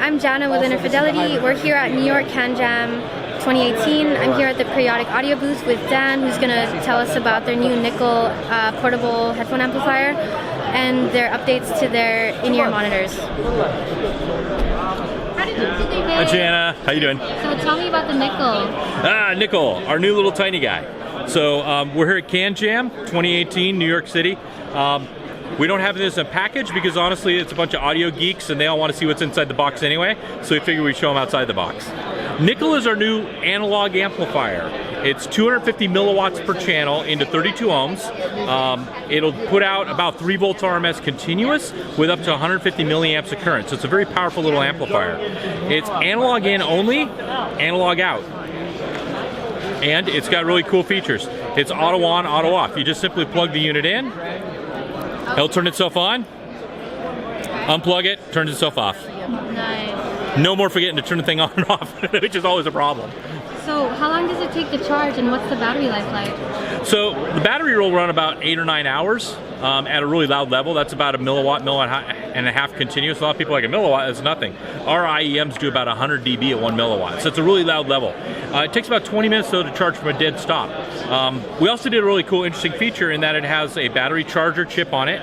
I'm Jana with Inner Fidelity. We're here at New York CanJam 2018. I'm here at the Periodic Audio booth with Dan, who's going to tell us about their new nickel portable headphone amplifier and their updates to their in-ear monitors. Hi Jana, how you doing? So tell me about the nickel. Nickel, our new little tiny guy. So we're here at CanJam 2018, New York City. We don't have this in a package because honestly it's a bunch of audio geeks and they all want to see what's inside the box anyway, so we figure we'd show them outside the box. Nickel is our new analog amplifier. It's 250 milliwatts per channel into 32 ohms. It'll put out about 3 volts RMS continuous with up to 150 milliamps of current, so it's a very powerful little amplifier. It's analog in only, analog out. And it's got really cool features. It's auto on, auto off. You just simply plug the unit in, it'll turn itself on, unplug it, turns itself off. Nice. No more forgetting to turn the thing on and off, which is always a problem. So how long does it take to charge and what's the battery life like? So the battery will run about 8 or 9 hours at a really loud level. That's about a milliwatt and a half continuous. A lot of people are like, a milliwatt is nothing. Our IEMs do about 100 dB at 1 milliwatt, so it's a really loud level. It takes about 20 minutes though to charge from a dead stop. We also did a really cool, interesting feature in that it has a battery charger chip on it,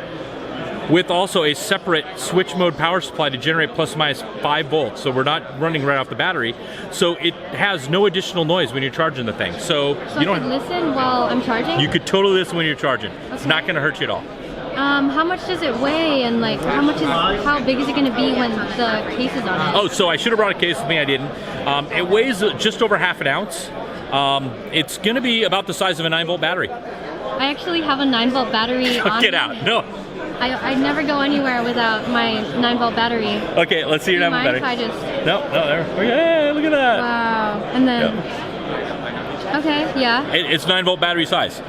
with also a separate switch mode power supply to generate plus or minus 5 volts. So we're not running right off the battery. So it has no additional noise when you're charging the thing. So you don't listen while I'm charging? You could totally listen when you're charging. Okay. It's not going to hurt you at all. How much does it weigh and like how big is it going to be when the case is on it? Oh, so I should have brought a case with me, I didn't. It weighs just over half an ounce. It's going to be about the size of a 9-volt battery. I actually have a 9-volt battery on Get me. out, no. I never go anywhere without my 9-volt battery. Okay, let's see your 9-volt battery. If I just... No, there. Oh, yeah, look at that. Wow. And then... Yeah. Okay, yeah. It's 9-volt battery size.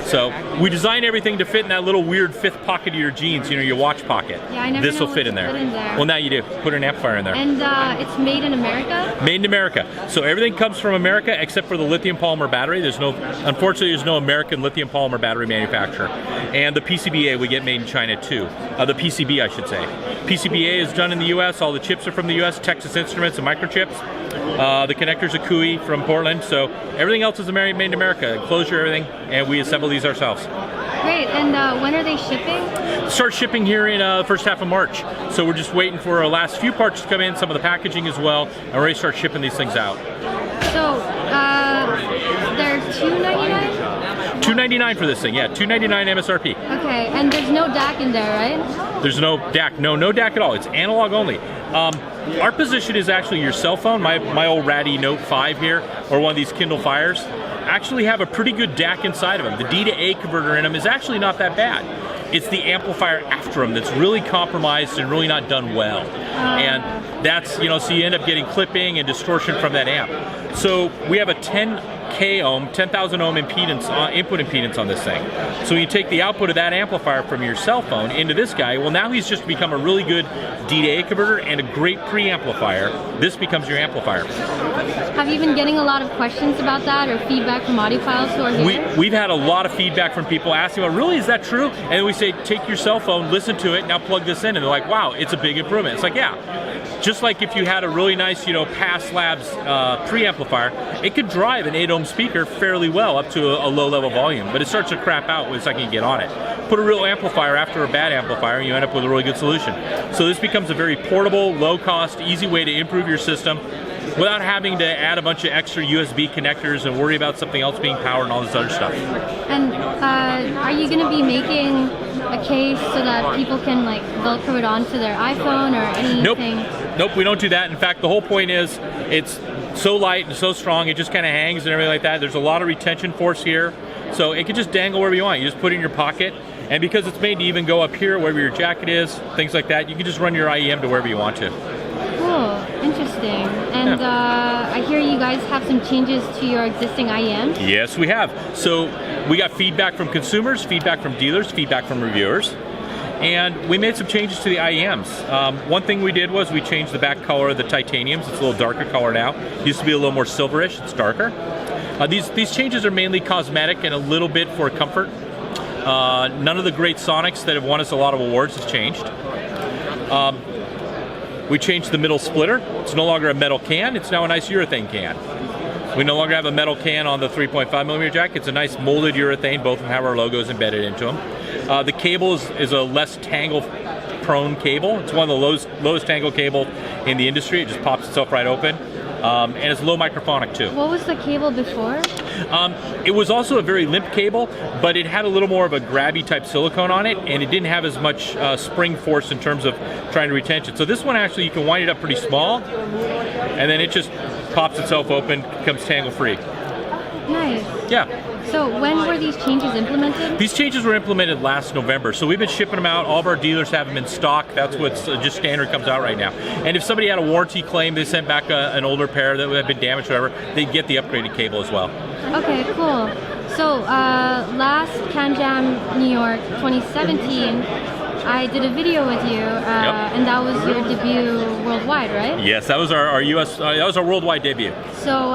So we designed everything to fit in that little weird 5th pocket of your jeans, you know, your watch pocket. Yeah, I never This know will fit in there. there. Well, now you do. Put an amplifier in there. And it's made in America? Made in America. So everything comes from America except for the lithium polymer battery. Unfortunately, there's no American lithium polymer battery manufacturer. And the PCBA we get made in China too. The PCB, I should say. PCBA is done in the US. All the chips are from the US. Texas Instruments and Microchips. The connectors are Kui from Portland. So everything else is made in America. Enclosure, everything, and we assemble these ourselves. Great. And when are they shipping? Start shipping here in the first half of March. So we're just waiting for our last few parts to come in, some of the packaging as well, and we're ready to start shipping these things out. So they're $2.99? $2.99 for this thing, yeah, $2.99 MSRP. Okay, and there's no DAC in there, right? There's no DAC, no DAC at all. It's analog only. Our position is actually your cell phone. My old ratty Note 5 here, or one of these Kindle Fires, actually have a pretty good DAC inside of them. The D to A converter in them is actually not that bad. It's the amplifier after them that's really compromised and really not done well. And that's, you know, so you end up getting clipping and distortion from that amp. So we have a 10,000 ohm impedance, input impedance on this thing. So when you take the output of that amplifier from your cell phone into this guy, well, now he's just become a really good D to A converter and a great preamplifier. This becomes your amplifier. Have you been getting a lot of questions about that or feedback from audiophiles who are here? We've had a lot of feedback from people asking, well, really, is that true? And then we say, take your cell phone, listen to it, now plug this in. And they're like, wow, it's a big improvement. It's like, yeah. Just like if you had a really nice, you know, Pass Labs preamplifier, it could drive an 8 ohm speaker fairly well up to a low level volume, but it starts to crap out the second you get on it. Put a real amplifier after a bad amplifier and you end up with a really good solution. So this becomes a very portable, low cost, easy way to improve your system without having to add a bunch of extra USB connectors and worry about something else being powered and all this other stuff. And are you going to be making a case so that people can like Velcro it onto their iPhone or anything? Nope, we don't do that. In fact, the whole point is it's so light and so strong, it just kind of hangs and everything like that. There's a lot of retention force here, so it can just dangle wherever you want. You just put it in your pocket, and because it's made to even go up here, wherever your jacket is, things like that, you can just run your IEM to wherever you want to. Cool, interesting. And I hear you guys have some changes to your existing IEM? Yes, we have. So we got feedback from consumers, feedback from dealers, feedback from reviewers. And we made some changes to the IEMs. One thing we did was we changed the back color of the titaniums. It's a little darker color now. It used to be a little more silverish, it's darker. These changes are mainly cosmetic and a little bit for comfort. None of the great sonics that have won us a lot of awards has changed. We changed the middle splitter. It's no longer a metal can, it's now a nice urethane can. We no longer have a metal can on the 3.5mm jack. It's a nice molded urethane. Both of them have our logos embedded into them. The cable is a less tangle-prone cable. It's one of the lowest tangle cable in the industry. It just pops itself right open. And it's low microphonic too. What was the cable before? It was also a very limp cable, but it had a little more of a grabby type silicone on it, and it didn't have as much spring force in terms of trying to retention. So this one actually, you can wind it up pretty small, and then it just pops itself open, becomes tangle free. Nice. Yeah. So when were these changes implemented? These changes were implemented last November, so we've been shipping them out. All of our dealers have them in stock. That's what's just standard comes out right now. And if somebody had a warranty claim, they sent back an older pair that had been damaged or whatever, they get the upgraded cable as well. Okay, cool. So last CanJam New York 2017, I did a video with you, and that was your debut worldwide, right? Yes, that was our US, that was our worldwide debut. So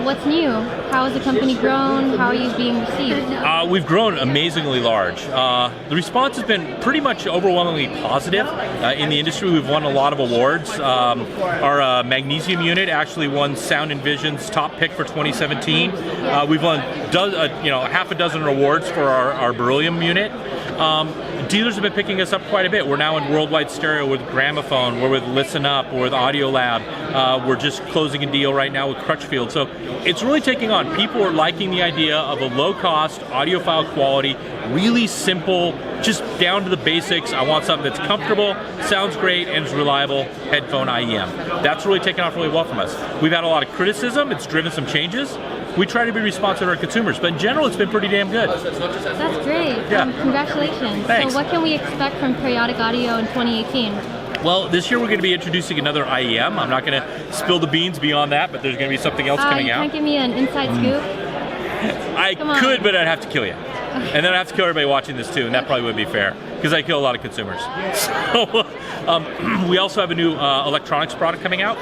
what's new? How has the company grown? How are you being received? We've grown amazingly large. The response has been pretty much overwhelmingly positive in the industry. We've won a lot of awards. Our magnesium unit actually won Sound and Vision's top pick for 2017. We've won half a dozen awards for our beryllium unit. Dealers have been picking us up quite a bit. We're now in worldwide stereo with Gramophone, we're with Listen Up, we're with Audio Lab. We're just closing a deal right now with Crutchfield. So it's really taking on. People are liking the idea of a low-cost, audiophile quality, really simple, just down to the basics. I want something that's comfortable, sounds great, and is reliable headphone IEM. That's really taken off really well from us. We've had a lot of criticism. It's driven some changes. We try to be responsive to our consumers, but in general, it's been pretty damn good. That's great. Yeah. Congratulations. Thanks. So what can we expect from Periodic Audio in 2018? Well, this year we're going to be introducing another IEM. I'm not going to spill the beans beyond that, but there's going to be something else coming you out. Can't give me an inside scoop? I could, but I'd have to kill you. And then I'd have to kill everybody watching this too, and that probably wouldn't be fair, because I kill a lot of consumers. So we also have a new electronics product coming out.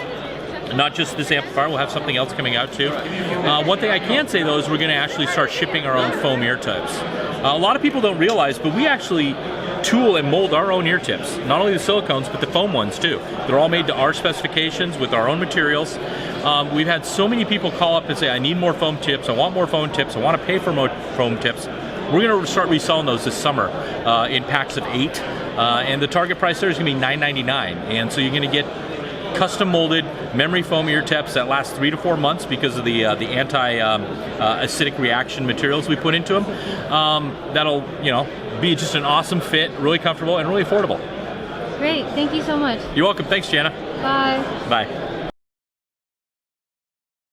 Not just this amplifier, we'll have something else coming out too. One thing I can say though is we're going to actually start shipping our own foam ear tips. A lot of people don't realize, but we actually tool and mold our own ear tips. Not only the silicones, but the foam ones too. They're all made to our specifications with our own materials. We've had so many people call up and say, I need more foam tips, I want more foam tips, I want to pay for more foam tips. We're going to start reselling those this summer in packs of 8. And the target price there is going to be $9.99. And so you're going to get custom molded memory foam ear tips that last 3 to 4 months because of the anti-acidic reaction materials we put into them. That'll be just an awesome fit, really comfortable, and really affordable. Great, thank you so much. You're welcome. Thanks, Jana. Bye. Bye.